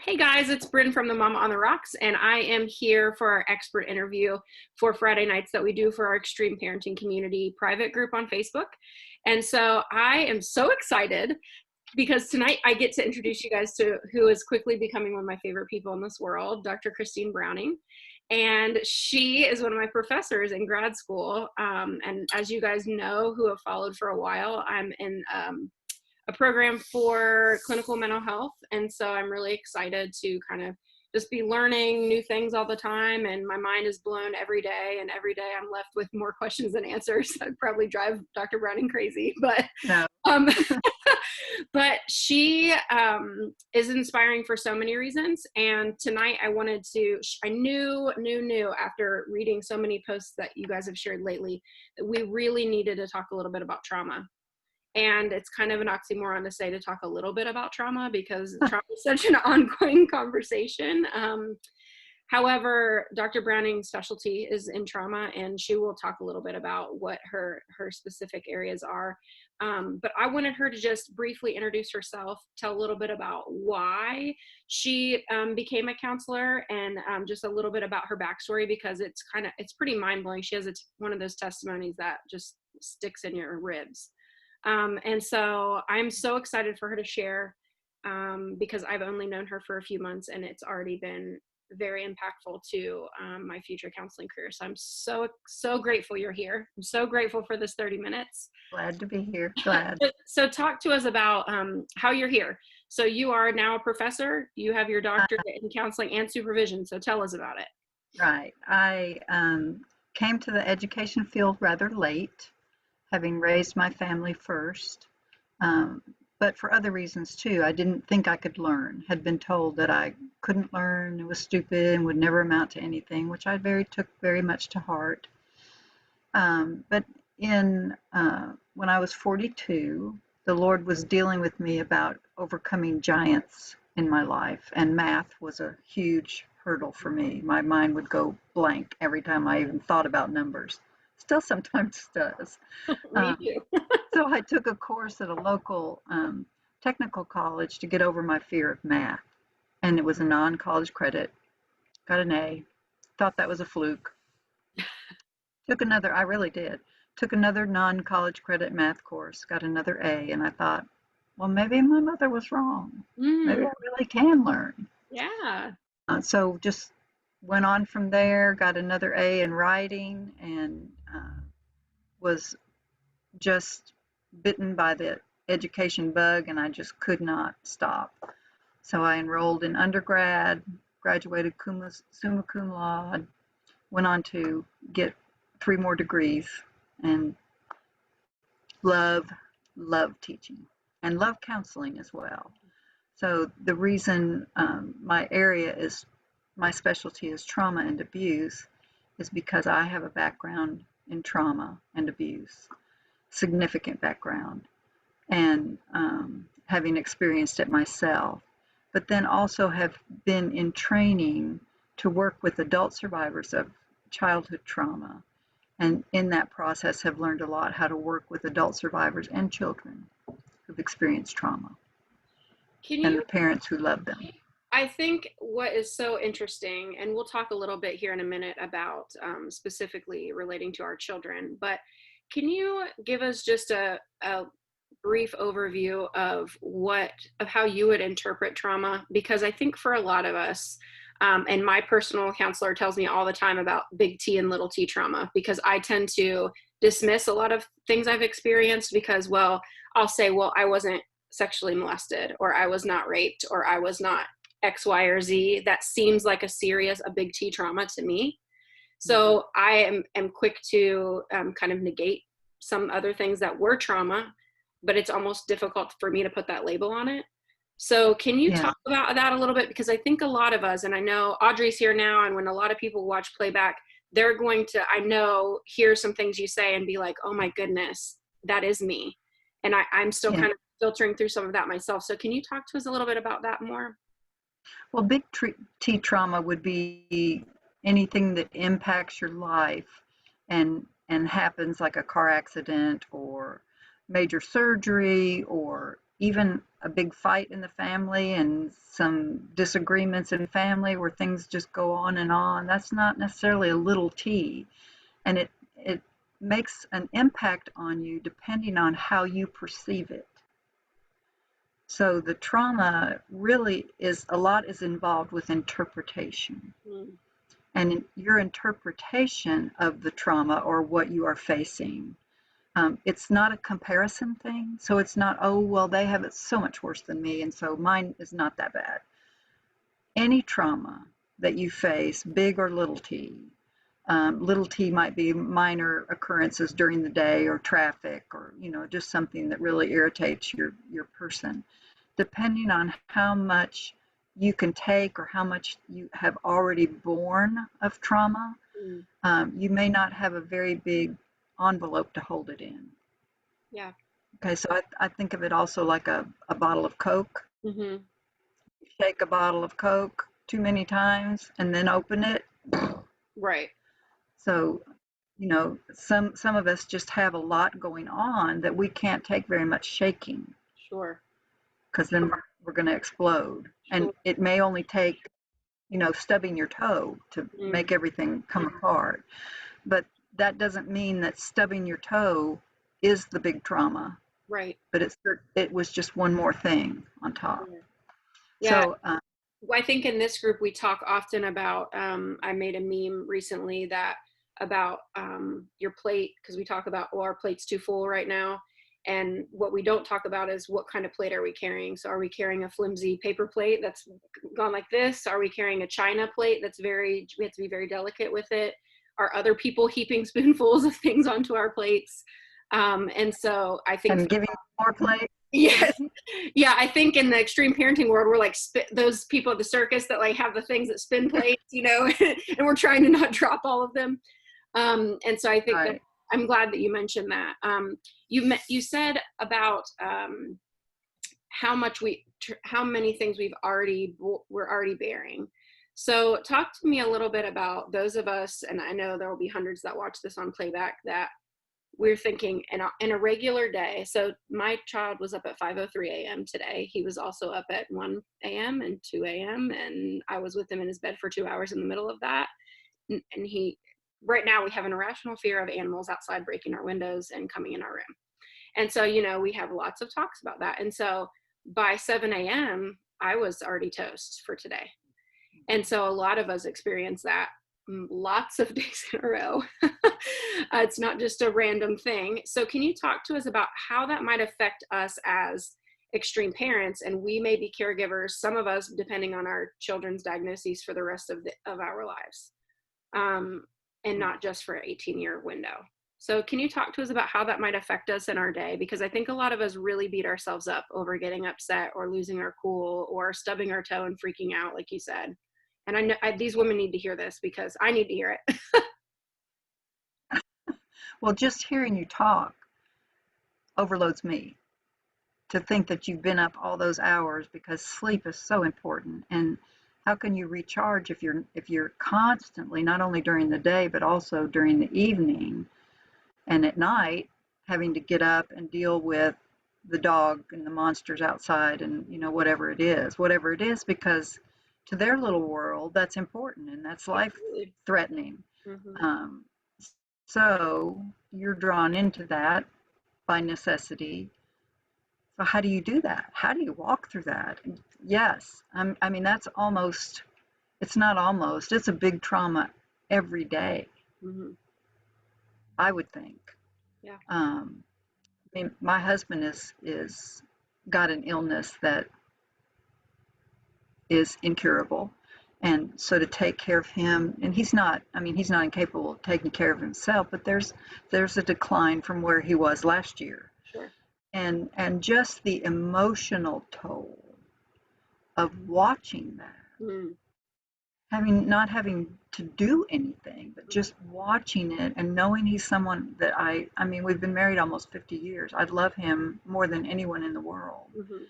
Hey guys, it's Bryn from the Mama on the Rocks, and I am here for our expert interview for Friday nights that we do for our Extreme Parenting Community private group on Facebook. And so I am so excited because tonight I get to introduce you guys to who is quickly becoming one of my favorite people in this world, Dr. Christine Browning. And she is one of my professors in grad school. And as you guys know, who have followed for a while, I'm in a program for clinical mental health. And so I'm really excited to kind of just be learning new things all the time. And my mind is blown every day. And every day I'm left with more questions than answers. I'd probably drive Dr. Browning crazy, but No. but she is inspiring for so many reasons. And tonight I knew after reading so many posts that you guys have shared lately that we really needed to talk a little bit about trauma. And it's kind of an oxymoron to say to talk a little bit about trauma because trauma is such an ongoing conversation. However, Dr. Browning's specialty is in trauma, and she will talk a little bit about what her specific areas are. But I wanted her to just briefly introduce herself, tell a little bit about why she became a counselor, and just a little bit about her backstory, because it's pretty mind-blowing. She has one of those testimonies that just sticks in your ribs. And so I'm so excited for her to share because I've only known her for a few months, and it's already been very impactful to my future counseling career. So I'm so grateful you're here. I'm so grateful for this 30 minutes. Glad to be here. Glad. So talk to us about how you're here. So you are now a professor. You have your doctorate in counseling and supervision. So tell us about it. Right. I came to the education field rather late, having raised my family first, but for other reasons too. I didn't think I could learn, had been told that I couldn't learn, it was stupid and would never amount to anything, which I took very much to heart. But when I was 42, the Lord was dealing with me about overcoming giants in my life, and math was a huge hurdle for me. My mind would go blank every time I even thought about numbers. Still sometimes does. Me too. So I took a course at a local technical college to get over my fear of math. And it was a non-college credit. Got an A. Thought that was a fluke. I really did. Took another non-college credit math course. Got another A. And I thought, well, maybe my mother was wrong. Maybe I really can learn. Yeah. So just went on from there, got another A in writing, and was just bitten by the education bug, and I just could not stop. So I enrolled in undergrad, graduated summa cum laude, went on to get 3 more degrees, and love teaching and love counseling as well. So the reason my specialty is trauma and abuse is because I have a background in trauma and abuse, significant background, and having experienced it myself, but then also have been in training to work with adult survivors of childhood trauma, and in that process have learned a lot how to work with adult survivors and children who've experienced trauma and the parents who love them. I think what is so interesting, and we'll talk a little bit here in a minute about specifically relating to our children, but can you give us just a brief overview of how you would interpret trauma? Because I think for a lot of us, and my personal counselor tells me all the time about big T and little t trauma, because I tend to dismiss a lot of things I've experienced because, well, I'll say, well, I wasn't sexually molested, or I was not raped, or I was not X, Y, or Z. That seems like a big T trauma to me. So I am quick to kind of negate some other things that were trauma, but it's almost difficult for me to put that label on it. So can you talk about that a little bit? Because I think a lot of us, and I know Audrey's here now, and when a lot of people watch playback, they're going to, I know, hear some things you say and be like, oh my goodness, that is me. And I'm still kind of filtering through some of that myself. So can you talk to us a little bit about that more? Well, big T trauma would be anything that impacts your life and happens, like a car accident or major surgery, or even a big fight in the family and some disagreements in family where things just go on and on. That's not necessarily a little t, and it makes an impact on you depending on how you perceive it. So the trauma really is a lot is involved with interpretation. Mm, And your interpretation of the trauma or what you are facing, it's not a comparison thing. So it's not, oh, well, they have it so much worse than me, and so mine is not that bad. Any trauma that you face, big or little t might be minor occurrences during the day or traffic or, just something that really irritates your person. Depending on how much you can take or how much you have already borne of trauma, mm, you may not have a very big envelope to hold it in. yeah. Okay, so I think of it also like a bottle of Coke. Hmm. You shake a bottle of Coke too many times and then open it. Right. So, some of us just have a lot going on that we can't take very much shaking Sure. because then we're going to explode. And Sure. it may only take, stubbing your toe to Mm, make everything come apart. But that doesn't mean that stubbing your toe is the big trauma, right. but it was just one more thing on top. Sure. Yeah. So, I think in this group we talk often about. I made a meme recently that about your plate, because we talk about, well, our plate's too full right now, and what we don't talk about is what kind of plate are we carrying. So are we carrying a flimsy paper plate that's gone like this? Are we carrying a china plate that's we have to be very delicate with it? Are other people heaping spoonfuls of things onto our plates? And so I think and giving more play. yes. Yeah, I think in the extreme parenting world, we're like those people at the circus that like have the things that spin plates, and we're trying to not drop all of them. And so I think that Right. I'm glad that you mentioned that. You said about how many things we're already bearing. So talk to me a little bit about those of us, and I know there will be hundreds that watch this on playback, that we're thinking in a regular day. So my child was up at 5:03 a.m. today. He was also up at 1 a.m. and 2 a.m. and I was with him in his bed for 2 hours in the middle of that. And he, right now, we have an irrational fear of animals outside breaking our windows and coming in our room. And so, we have lots of talks about that. And so by 7 a.m., I was already toast for today. And so a lot of us experience that lots of days in a row. It's not just a random thing. So can you talk to us about how that might affect us as extreme parents? And we may be caregivers, some of us, depending on our children's diagnoses, for the rest of our lives, um, and not just for an 18-year window. So can you talk to us about how that might affect us in our day? Because I think a lot of us really beat ourselves up over getting upset or losing our cool or stubbing our toe and freaking out, like you said. And I know these women need to hear this because I need to hear it. Well, just hearing you talk overloads me to think that you've been up all those hours because sleep is so important. And how can you recharge if you're constantly, not only during the day but also during the evening and at night, having to get up and deal with the dog and the monsters outside and whatever it is, because to their little world that's important and that's life Absolutely. threatening. Hmm. um, so you're drawn into that by necessity. So how do you do that? How do you walk through that? Yes, I mean that's almost, it's not almost, it's a big trauma every day, Hmm. I would think. Yeah. um, I mean, my husband is got an illness that is incurable, and so to take care of him, and he's not, I mean, he's not incapable of taking care of himself, but there's a decline from where he was last year, Sure. and just the emotional toll of watching that, Mm. not having to do anything, but just watching it and knowing he's someone that I mean, we've been married almost 50 years. I love him more than anyone in the world. Hmm.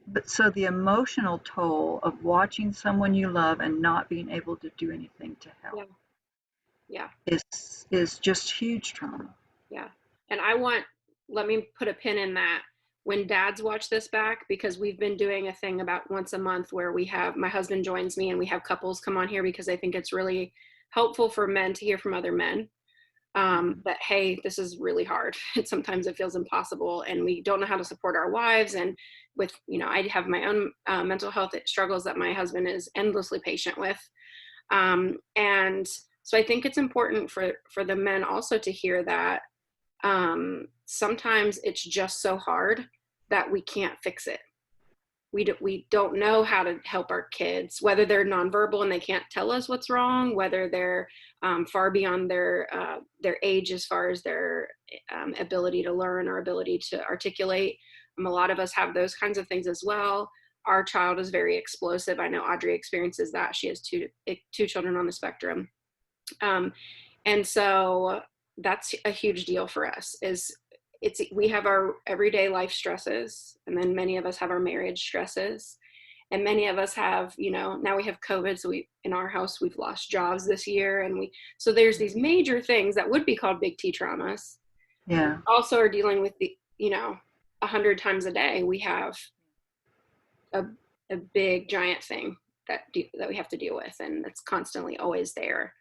But so the emotional toll of watching someone you love and not being able to do anything to Yeah. help Yeah. is just huge trauma. Yeah. And let me put a pin in that. when dads watch this back, because we've been doing a thing about once a month where we have, my husband joins me and we have couples come on here because I think it's really helpful for men to hear from other men. That, hey, this is really hard. And sometimes it feels impossible and we don't know how to support our wives. And with, I have my own mental health struggles that my husband is endlessly patient with. And so I think it's important for the men also to hear that sometimes it's just so hard that we can't fix it. We don't know how to help our kids, whether they're nonverbal and they can't tell us what's wrong, whether they're far beyond their age as far as their ability to learn or ability to articulate. A lot of us have those kinds of things as well. Our child is very explosive. I know Audrey experiences that. She has two children on the spectrum. And so that's a huge deal for us. We have our everyday life stresses, and then many of us have our marriage stresses, and many of us have, now we have COVID, so in our house we've lost jobs this year, and so there's these major things that would be called big T traumas. Yeah. Also are dealing with 100 times a day we have a big giant thing that we have to deal with, and it's constantly always there.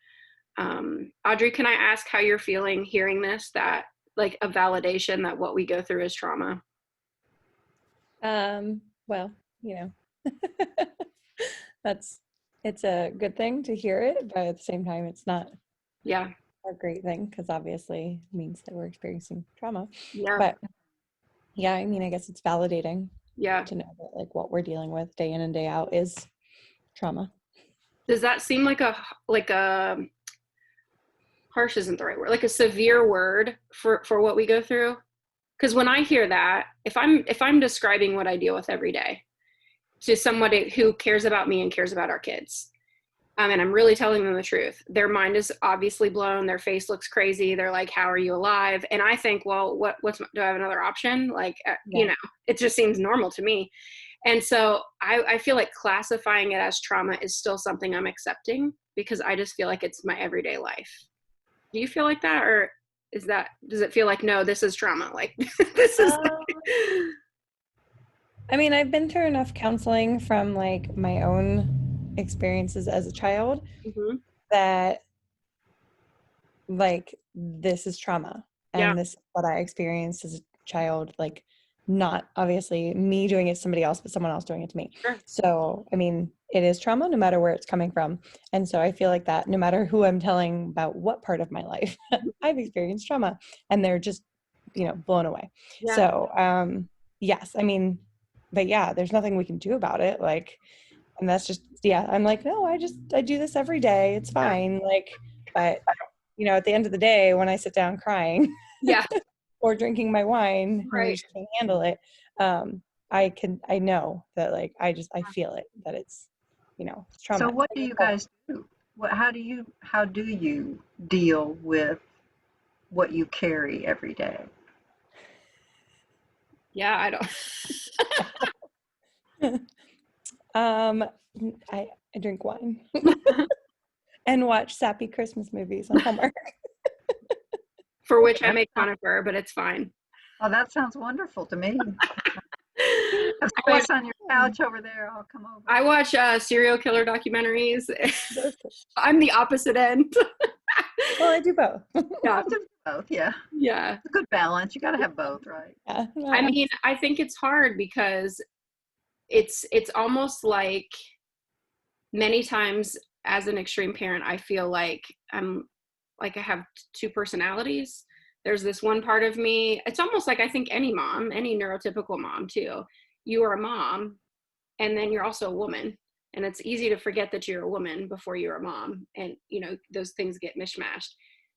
Audrey, can I ask how you're feeling hearing this, that like a validation that what we go through is trauma? Well, it's a good thing to hear it, but at the same time, it's not Yeah. a great thing because obviously it means that we're experiencing trauma. Yeah. But yeah, I mean, I guess it's validating Yeah. to know that like what we're dealing with day in and day out is trauma. Does that seem like a harsh isn't the right word, like a severe word for what we go through? Because when I hear that, if I'm describing what I deal with every day to somebody who cares about me and cares about our kids, and I'm really telling them the truth, their mind is obviously blown, their face looks crazy, they're like, how are you alive? And I think, well, do I have another option? Like, Yeah. it just seems normal to me. And so I feel like classifying it as trauma is still something I'm accepting, because I just feel like it's my everyday life. Do you feel like that, or does it feel like, no, this is trauma? Like this is I mean, I've been through enough counseling from like my own experiences as a child mm-hmm. that like this is trauma, Yeah. and this is what I experienced as a child, like not obviously me doing it to somebody else, but someone else doing it to me. Sure. So I mean, it is trauma no matter where it's coming from. And so I feel like that no matter who I'm telling about what part of my life I've experienced trauma, and they're just blown away. Yeah. So yes, I mean, but yeah, there's nothing we can do about it, like, and that's just, yeah, I'm like, no, I do this every day, it's fine. Like, but at the end of the day, when I sit down crying Yeah. or drinking my wine and I Right. just can't handle it, I know that like I feel it, that it's it's trauma. So what do you guys do? How do you deal with what you carry every day? Yeah, I don't. I drink wine and watch sappy Christmas movies on Hallmark. For which I make fun of her, but it's fine. Oh, that sounds wonderful to me. Have space on your couch over there. I'll come over. I watch serial killer documentaries. I'm the opposite end. Well, I do both. Yeah. Do both, yeah. Yeah. It's a good balance. You got to have both, right? Yeah. I mean, I think it's hard because it's almost like many times as an extreme parent, I feel like I have two personalities. There's this one part of me, it's almost like I think any mom, any neurotypical mom too, you are a mom and then you're also a woman. And it's easy to forget that you're a woman before you're a mom. And, those things get mishmashed.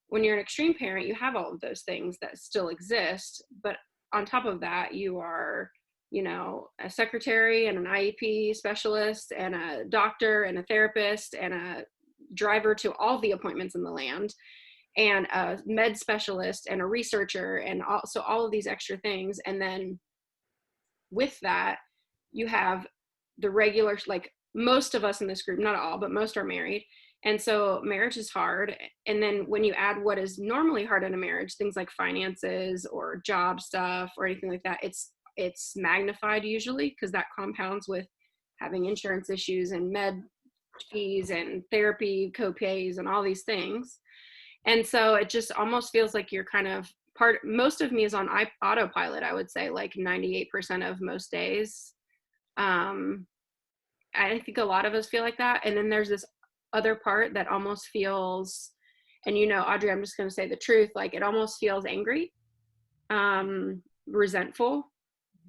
When you're an extreme parent, you have all of those things that still exist. But on top of that, you are, a secretary and an IEP specialist and a doctor and a therapist and a driver to all the appointments in the land and a med specialist and a researcher and so all of these extra things. And then with that, you have the regular, like most of us in this group, not all, but most are married. And so marriage is hard. And then when you add what is normally hard in a marriage, things like finances or job stuff or anything like that, it's it's magnified usually because that compounds with having insurance issues and med fees and therapy copays and all these things. And so it just almost feels like you're kind of most of me is on autopilot, I would say, like 98% of most days. I think a lot of us feel like that. And then there's this other part that almost feels, and Audrey, I'm just going to say the truth, like it almost feels angry, resentful,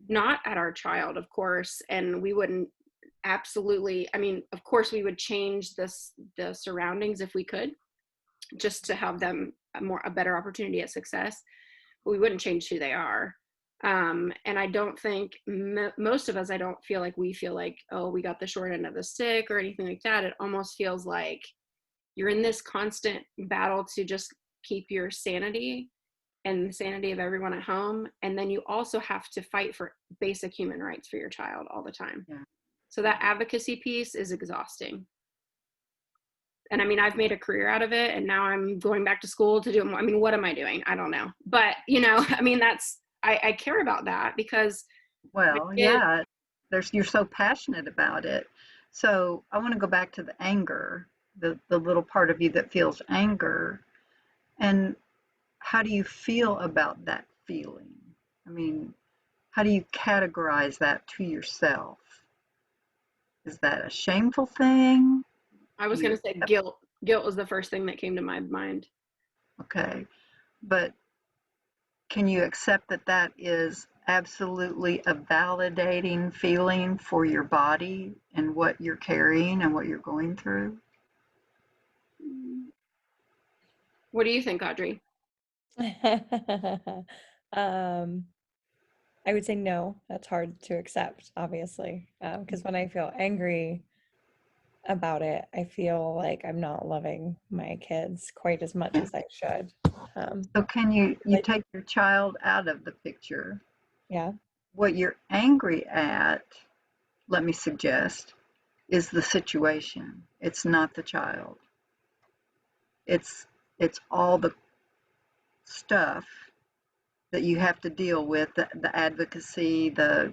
not at our child, of course. And we wouldn't absolutely, I mean, of course we would change the surroundings if we could, just to have them a better opportunity at success, but we wouldn't change who they are. And I don't think most of us, I don't feel like we feel like, oh, we got the short end of the stick or anything like that. It almost feels like you're in this constant battle to just keep your sanity and the sanity of everyone at home. And then you also have to fight for basic human rights for your child all the time. Yeah. So that advocacy piece is exhausting. And I mean, I've made a career out of it, and now I'm going back to school to do it more. I mean, what am I doing? I don't know. But, I mean, I care about that because Well, yeah, you're so passionate about it. So I want to go back to the anger, the little part of you that feels anger. And how do you feel about that feeling? I mean, how do you categorize that to yourself? Is that a shameful thing? I Do was going you to say guilt. Guilt was the first thing that came to my mind. Okay, but can you accept that that is absolutely a validating feeling for your body and what you're carrying and what you're going through? What do you think, Audrey? um, I would say no. That's hard to accept, obviously, because when I feel angry about it, I feel like I'm not loving my kids quite as much Yeah. as I should. So can you Like, take your child out of the picture? yeah. What you're angry at, let me suggest, is the situation. It's not the child. It's it's all the stuff that you have to deal with, the advocacy, the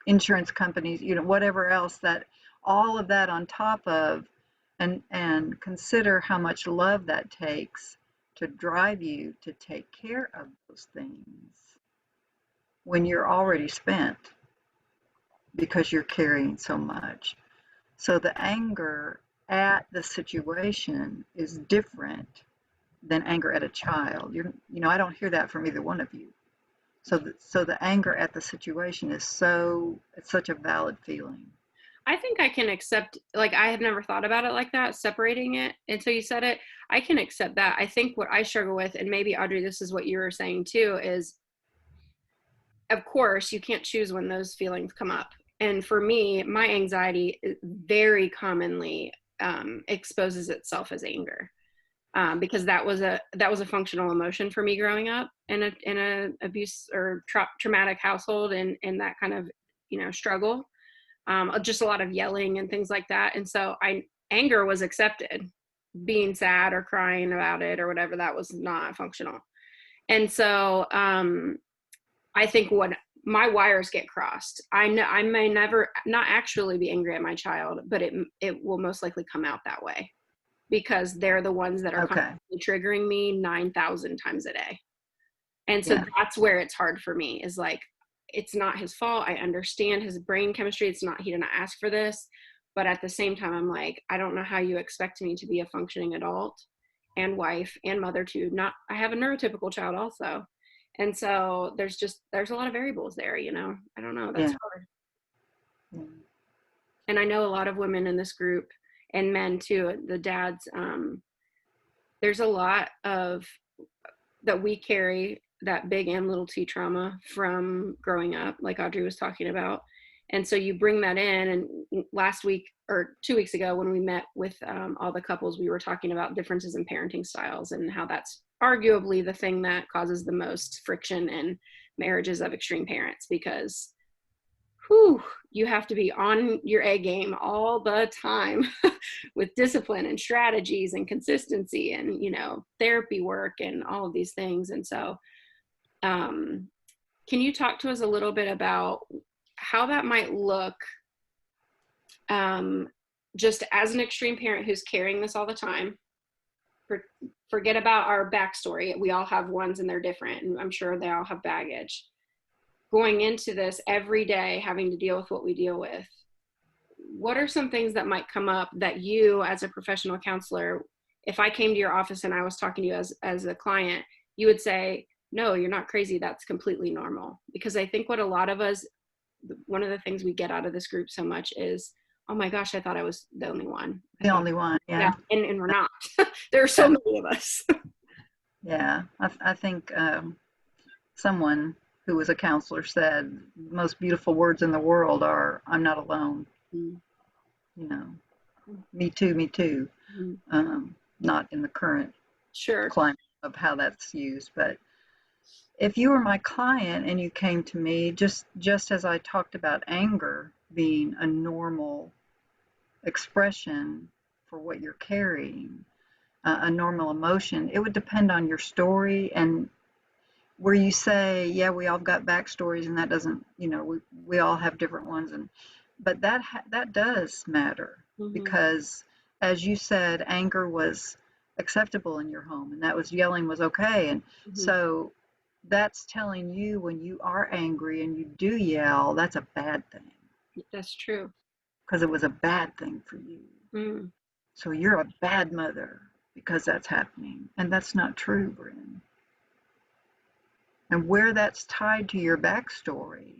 insurance companies, whatever else, that all of that on top of, and consider how much love that takes to drive you to take care of those things when you're already spent because you're carrying so much. So the anger at the situation is different than anger at a child. I don't hear that from either one of you. So the anger at the situation is it's such a valid feeling. I think I can accept, like, I have never thought about it like that, separating it until you said it. I can accept that. I think what I struggle with, and maybe Audrey, this is what you were saying too, is of course you can't choose when those feelings come up. And for me, my anxiety very commonly exposes itself as anger. Because that was a functional emotion for me growing up in a abuse or traumatic household, and that kind of struggle, just a lot of yelling and things like that. And so anger was accepted. Being sad or crying about it or whatever, that was not functional. And so I think when my wires get crossed, I know I may never not actually be angry at my child, but it will most likely come out that way, because they're the ones that are Okay. constantly triggering me 9,000 times a day. And so Yeah. that's where it's hard for me, is like, it's not his fault. I understand his brain chemistry. He didn't ask for this. But at the same time, I'm like, I don't know how you expect me to be a functioning adult and wife and mother I have a neurotypical child also. And so there's a lot of variables there, I don't know. That's Yeah. hard. Yeah. And I know a lot of women in this group, and men too, the dads, there's a lot of that we carry, that big and little t trauma from growing up, like Audrey was talking about. And so you bring that in. And last week or 2 weeks ago, when we met with all the couples, we were talking about differences in parenting styles and how that's arguably the thing that causes the most friction in marriages of extreme parents, because you have to be on your A game all the time with discipline and strategies and consistency and, therapy work and all of these things. And so Can you talk to us a little bit about how that might look, just as an extreme parent who's carrying this all the time? Forget about our backstory. We all have ones and they're different, and I'm sure they all have baggage. Going into this every day, having to deal with what we deal with, what are some things that might come up that you, as a professional counselor, if I came to your office and I was talking to you as a client, you would say, no, you're not crazy. That's completely normal. Because I think what a lot of us, one of the things we get out of this group so much is, oh my gosh, I thought I was the only one. The only one, Yeah, yeah. and we're not. There are so Yeah. many of us. Yeah, I think someone who was a counselor said the most beautiful words in the world are, I'm not alone. Mm. You know, me too, me too. Not in the current Sure. climate of how that's used, but if you were my client and you came to me, just as I talked about anger being a normal expression for what you're carrying, a normal emotion, it would depend on your story, and where you say, yeah, we all got backstories, and that doesn't, we all have different ones, but that does matter, Mm-hmm. because as you said, anger was acceptable in your home, and that was, yelling was okay, and Mm-hmm. so that's telling you when you are angry and you do yell, that's a bad thing, That's true. because it was a bad thing for you. Mm. So you're a bad mother because that's happening, and that's not true, Bryn. And where that's tied to your backstory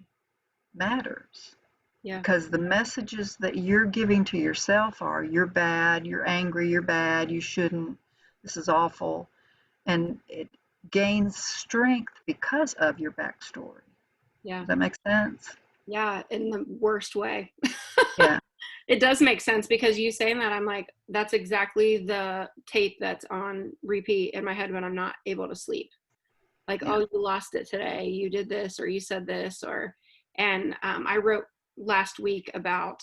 matters, Yeah. because the messages that you're giving to yourself are, you're bad, you're angry, you're bad, you shouldn't, this is awful. And it gains strength because of your backstory. Yeah. Does that make sense? Yeah. In the worst way. Yeah. It does make sense, because you saying that, I'm like, that's exactly the tape that's on repeat in my head when I'm not able to sleep. Like, Yeah. oh, you lost it today, you did this, or you said this, and I wrote last week about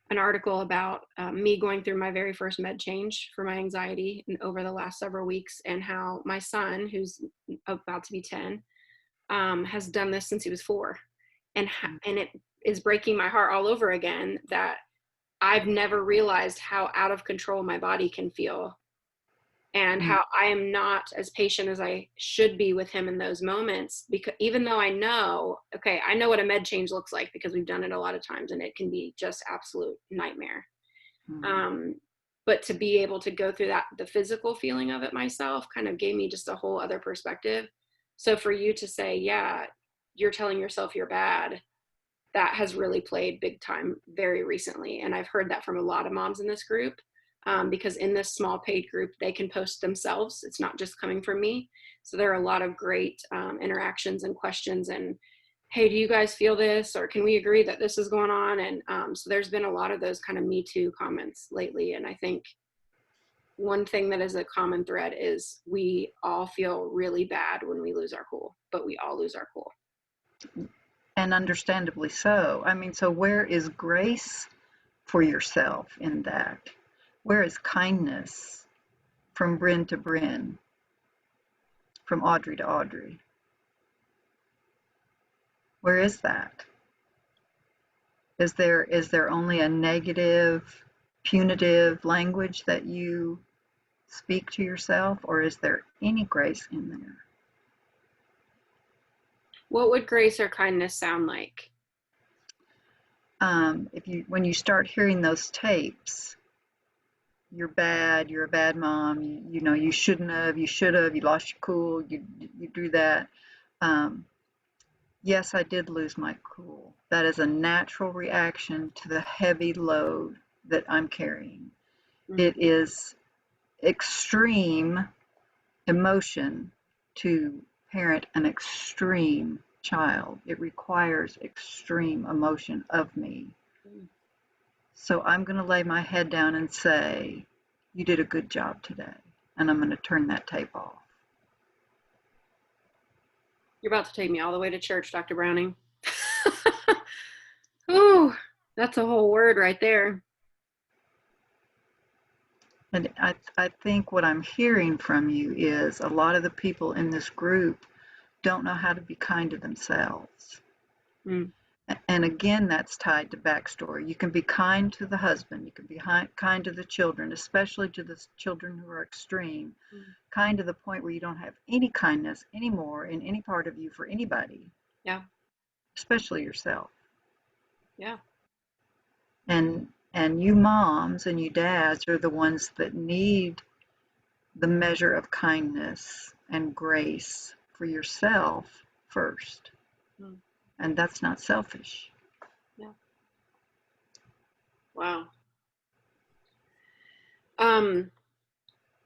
an article about me going through my very first med change for my anxiety over the last several weeks, and how my son, who's about to be 10, has done this since he was 4. And it is breaking my heart all over again that I've never realized how out of control my body can feel, and Mm. how I am not as patient as I should be with him in those moments, because even though I know, okay, I know what a med change looks like because we've done it a lot of times, and it can be just absolute nightmare. Mm. Um, but to be able to go through that, the physical feeling of it myself, kind of gave me just a whole other perspective. So for you to say, yeah, you're telling yourself you're bad, that has really played big time very recently. And I've heard that from a lot of moms in this group, because in this small paid group, they can post themselves. It's not just coming from me. So there are a lot of great interactions and questions, and, hey, do you guys feel this? Or can we agree that this is going on? And so there's been a lot of those kind of Me Too comments lately. And I think one thing that is a common thread is we all feel really bad when we lose our cool, but we all lose our cool. And understandably so. I mean, so where is grace for yourself in that? Where is kindness from Bryn to Bryn, from Audrey to Audrey? Where is that? Is there only a negative, punitive language that you speak to yourself, or is there any grace in there? What would grace or kindness sound like? When you start hearing those tapes, you're bad, you're a bad mom, you shouldn't have, you should have, you lost your cool, you do that. Yes, I did lose my cool. That is a natural reaction to the heavy load that I'm carrying. Mm. It is extreme emotion to parent an extreme child. It requires extreme emotion of me. So I'm going to lay my head down and say, you did a good job today. And I'm going to turn that tape off. You're about to take me all the way to church, Dr. Browning. Ooh, that's a whole word right there. And I think what I'm hearing from you is a lot of the people in this group don't know how to be kind to themselves. Mm. And again, that's tied to backstory. You can be kind to the husband, you can be kind to the children, especially to the children who are extreme, Mm. kind to the point where you don't have any kindness anymore in any part of you for anybody, Yeah. especially yourself. Yeah. And you moms and you dads are the ones that need the measure of kindness and grace for yourself first. Mm. And that's not selfish. Yeah. Wow. Um,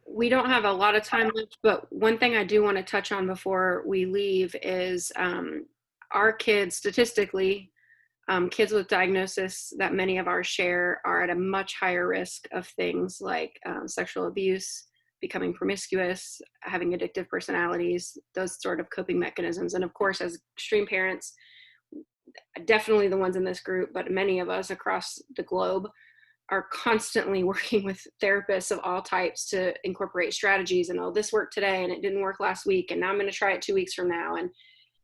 we don't have a lot of time left, but one thing I do want to touch on before we leave is our kids, statistically, kids with diagnosis that many of ours share are at a much higher risk of things like sexual abuse, becoming promiscuous, having addictive personalities, those sort of coping mechanisms. And of course, as extreme parents, definitely the ones in this group, but many of us across the globe are constantly working with therapists of all types to incorporate strategies. And oh, this worked today and it didn't work last week, and now I'm going to try it 2 weeks from now. And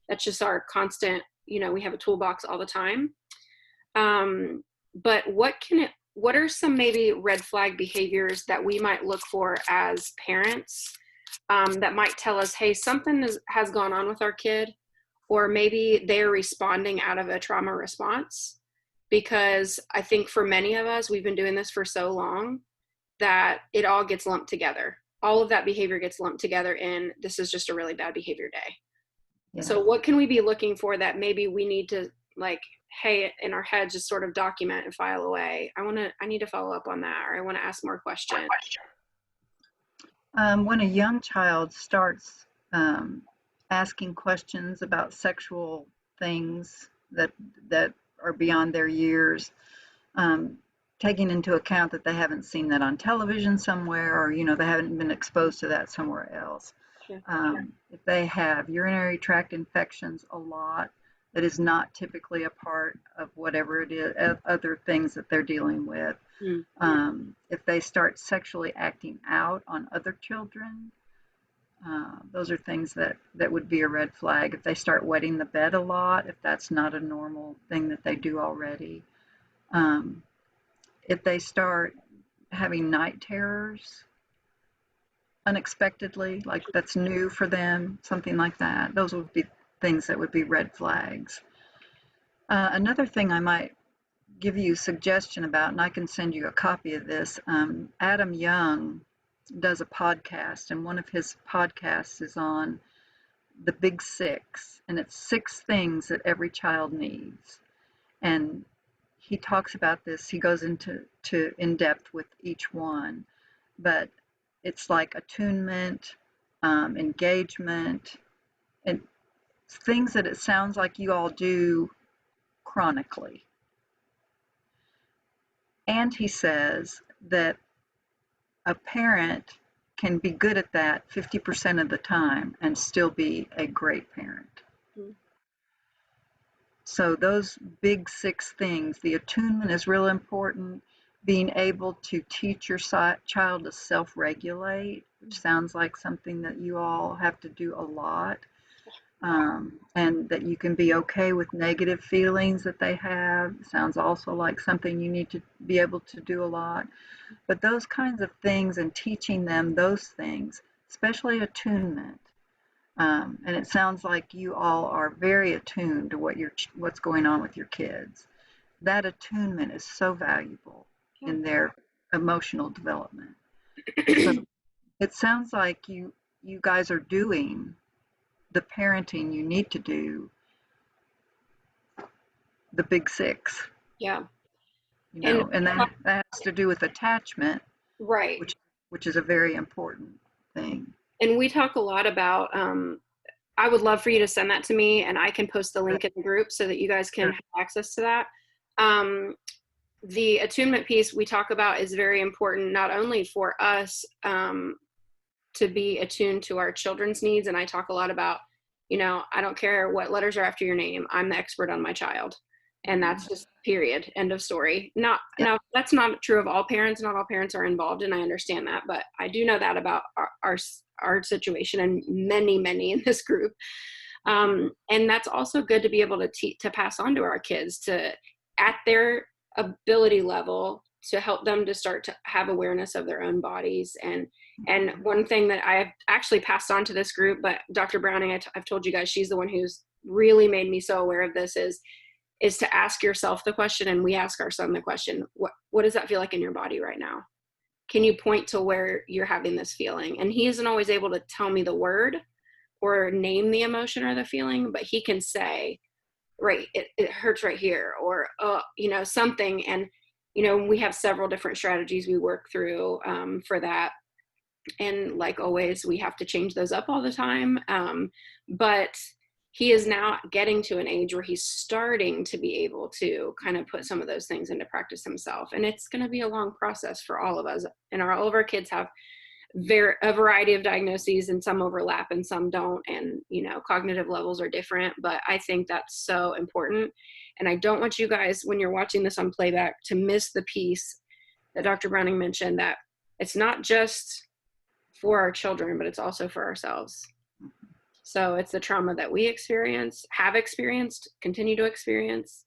that's just our constant, we have a toolbox all the time. But what are some maybe red flag behaviors that we might look for as parents, that might tell us, hey, something has gone on with our kid, or maybe they're responding out of a trauma response? Because I think for many of us, we've been doing this for so long that it all gets lumped together. All of that behavior gets lumped together in, this is just a really bad behavior day. Yeah. So what can we be looking for that maybe we need to, like, hey, in our head, just sort of document and file away? I need to follow up on that, or I want to ask more questions. When a young child starts asking questions about sexual things that are beyond their years, taking into account that they haven't seen that on television somewhere, or they haven't been exposed to that somewhere else. Sure. If they have urinary tract infections a lot, that is not typically a part of whatever it is, other things that they're dealing with. If they start sexually acting out on other children, those are things that would be a red flag. If they start wetting the bed a lot, if that's not a normal thing that they do already. If they start having night terrors unexpectedly, like that's new for them, something like that, those would be things that would be red flags. Another thing I might give you a suggestion about, and I can send you a copy of this, Adam Young does a podcast, and one of his podcasts is on the Big Six, and it's 6 things that every child needs. And he talks about this, he goes into in depth with each one, but it's like attunement, engagement, and things that it sounds like you all do chronically. And he says that a parent can be good at that 50% of the time and still be a great parent. Mm-hmm. So those big 6 things, the attunement is real important. Being able to teach your child to self-regulate, which sounds like something that you all have to do a lot. And that you can be okay with negative feelings that they have. Sounds also like something you need to be able to do a lot. But those kinds of things, and teaching them those things, especially attunement. And it sounds like you all are very attuned to what's going on with your kids. That attunement is so valuable in their emotional development. So it sounds like you guys are doing the parenting you need to do, the big 6. Yeah. And that has to do with attachment, Right. which is a very important thing. And we talk a lot about, I would love for you to send that to me, and I can post the link in the group so that you guys can have access to that. The attunement piece we talk about is very important, not only for us to be attuned to our children's needs. And I talk a lot about, I don't care what letters are after your name, I'm the expert on my child. And that's just period, end of story. Now that's not true of all parents. Not all parents are involved, and I understand that, but I do know that about our situation, and many in this group. And that's also good to be able to pass on to our kids, to at their ability level, to help them to start to have awareness of their own bodies. And one thing that I've actually passed on to this group, but Dr. Browning, I've told you guys, she's the one who's really made me so aware of this, is to ask yourself the question, and we ask our son the question, what does that feel like in your body right now? Can you point to where you're having this feeling? And he isn't always able to tell me the word or name the emotion or the feeling, but he can say, right, it hurts right here, or something. And we have several different strategies we work through for that. And like always, we have to change those up all the time. But he is now getting to an age where he's starting to be able to kind of put some of those things into practice himself. And it's going to be a long process for all of us. And all of our kids have a variety of diagnoses, and some overlap and some don't. And, cognitive levels are different, but I think that's so important. And I don't want you guys, when you're watching this on playback, to miss the piece that Dr. Browning mentioned, that it's not just for our children, but it's also for ourselves. So it's the trauma that we have experienced, continue to experience.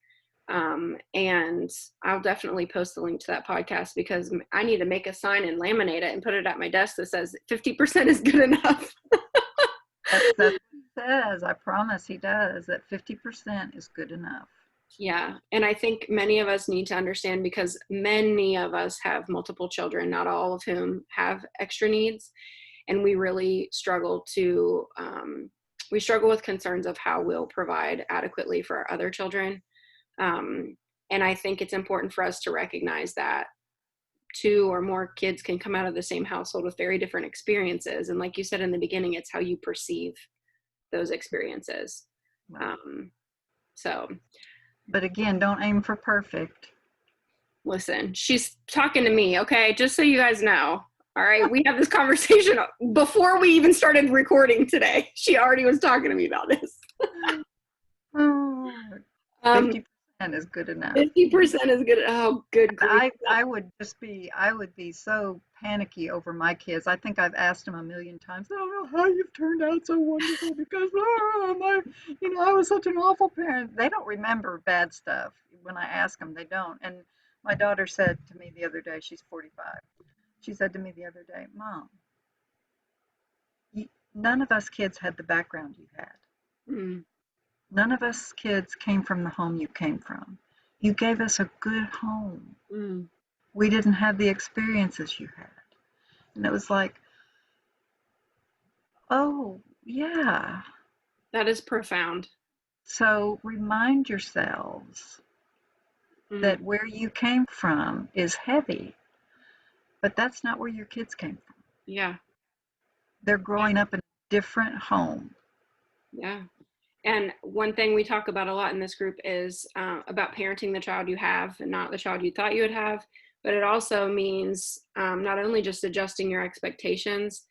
And I'll definitely post the link to that podcast, because I need to make a sign and laminate it and put it at my desk that says 50% is good enough. That's what he says. I promise he does, that 50% is good enough. Yeah. And I think many of us need to understand, because many of us have multiple children, not all of whom have extra needs. And we really struggle with concerns of how we'll provide adequately for our other children. And I think it's important for us to recognize that 2 or more kids can come out of the same household with very different experiences. And like you said in the beginning, it's how you perceive those experiences. Right. But again, don't aim for perfect. Listen, she's talking to me, okay? Just so you guys know. All right, we have this conversation before we even started recording today. She already was talking to me about this. 50% is good enough. 50% is good. Oh, good grief. I would be so panicky over my kids. I think I've asked them a million times, I don't know how you've turned out so wonderful, because I was such an awful parent. They don't remember bad stuff. When I ask them, they don't. And my daughter said to me the other day, she's 45. She said to me the other day, Mom, none of us kids had the background you had. Mm. None of us kids came from the home you came from. You gave us a good home. Mm. We didn't have the experiences you had. And it was like, oh, yeah. That is profound. So remind yourselves that where you came from is heavy, but that's not where your kids came from. Yeah. They're growing up in a different home. Yeah. And one thing we talk about a lot in this group is about parenting the child you have and not the child you thought you would have. But it also means not only just adjusting your expectations,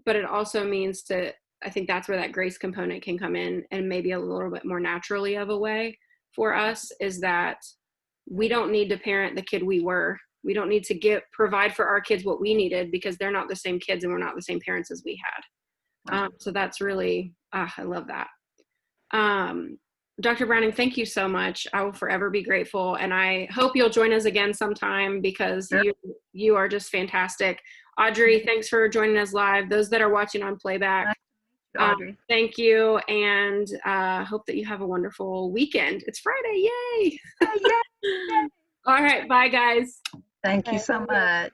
but it also means I think that's where that grace component can come in, and maybe a little bit more naturally of a way for us, is that we don't need to parent the kid we were. We don't need to provide for our kids what we needed, because they're not the same kids and we're not the same parents as we had. So that's really, I love that. Dr. Browning, thank you so much. I will forever be grateful, and I hope you'll join us again sometime, because Sure. you are just fantastic. Audrey, thanks for joining us live. Those that are watching on playback, Audrey. thank you, and hope that you have a wonderful weekend. It's Friday, yay! Yay. All right, bye guys. Thank you so much.